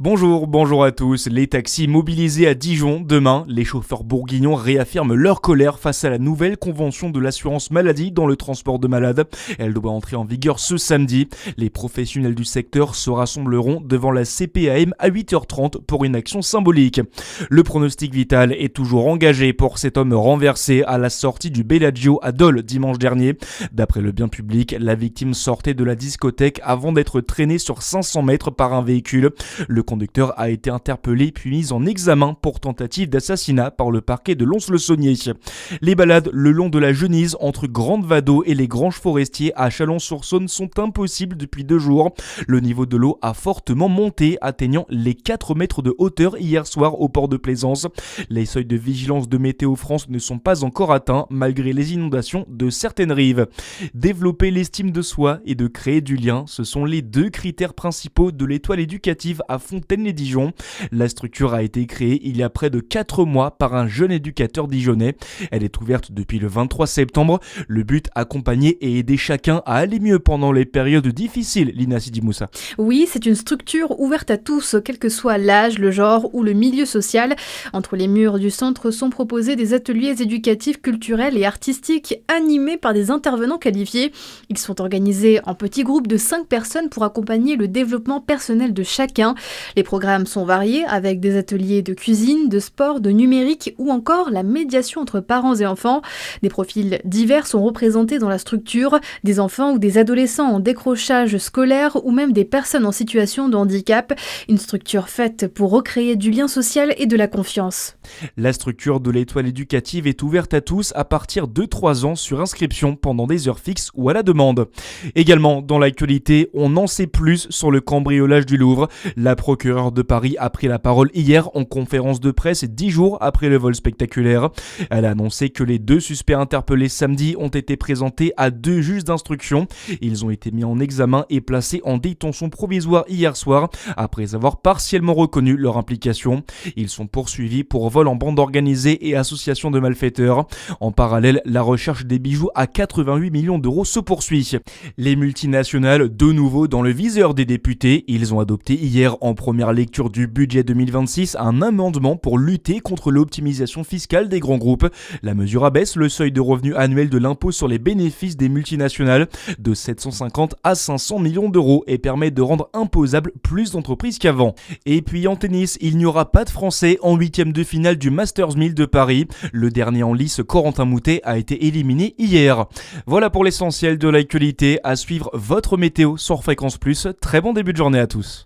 Bonjour à tous. Les taxis mobilisés à Dijon demain, les chauffeurs bourguignons réaffirment leur colère face à la nouvelle convention de l'assurance maladie dans le transport de malades. Elle doit entrer en vigueur ce samedi. Les professionnels du secteur se rassembleront devant la CPAM à 8h30 pour une action symbolique. Le pronostic vital est toujours engagé pour cet homme renversé à la sortie du Bellagio à Dole dimanche dernier. D'après le bien public, la victime sortait de la discothèque avant d'être traînée sur 500 mètres par un véhicule. Le conducteur a été interpellé puis mis en examen pour tentative d'assassinat par le parquet de Lons-le-Saunier. Les balades le long de la Genise entre Grande-Vado et les Granges Forestiers à Chalon-sur-Saône sont impossibles depuis 2 jours. Le niveau de l'eau a fortement monté, atteignant les 4 mètres de hauteur hier soir au port de Plaisance. Les seuils de vigilance de Météo France ne sont pas encore atteints malgré les inondations de certaines rives. Développer l'estime de soi et de créer du lien, ce sont les 2 critères principaux de l'étoile éducative à Fontaine-les-Dijon. La structure a été créée il y a près de 4 mois par un jeune éducateur dijonnais. Elle est ouverte depuis le 23 septembre. Le but, accompagner et aider chacun à aller mieux pendant les périodes difficiles, Lina Sidi Moussa. Oui, c'est une structure ouverte à tous, quel que soit l'âge, le genre ou le milieu social. Entre les murs du centre sont proposés des ateliers éducatifs, culturels et artistiques animés par des intervenants qualifiés. Ils sont organisés en petits groupes de 5 personnes pour accompagner le développement personnel de chacun. Les programmes sont variés avec des ateliers de cuisine, de sport, de numérique ou encore la médiation entre parents et enfants. Des profils divers sont représentés dans la structure, des enfants ou des adolescents en décrochage scolaire ou même des personnes en situation de handicap. Une structure faite pour recréer du lien social et de la confiance. La structure de l'étoile éducative est ouverte à tous à partir de 3 ans sur inscription pendant des heures fixes ou à la demande. Également, dans l'actualité, on en sait plus sur le cambriolage du Louvre. La procureure de Paris a pris la parole hier en conférence de presse 10 jours après le vol spectaculaire. Elle a annoncé que les 2 suspects interpellés samedi ont été présentés à 2 juges d'instruction. Ils ont été mis en examen et placés en détention provisoire hier soir après avoir partiellement reconnu leur implication. Ils sont poursuivis pour vol en bande organisée et association de malfaiteurs. En parallèle, la recherche des bijoux à 88 millions d'euros se poursuit. Les multinationales, de nouveau dans le viseur des députés, ils ont adopté hier en première lecture du budget 2026 un amendement pour lutter contre l'optimisation fiscale des grands groupes. La mesure abaisse le seuil de revenu annuel de l'impôt sur les bénéfices des multinationales de 750 à 500 millions d'euros et permet de rendre imposable plus d'entreprises qu'avant. Et puis en tennis, il n'y aura pas de Français en 8e de finale du Masters 1000 de Paris. Le dernier en lice, Corentin Moutet, a été éliminé hier. Voilà pour l'essentiel de l'actualité. À suivre votre météo sur Fréquence Plus. Très bon début de journée à tous.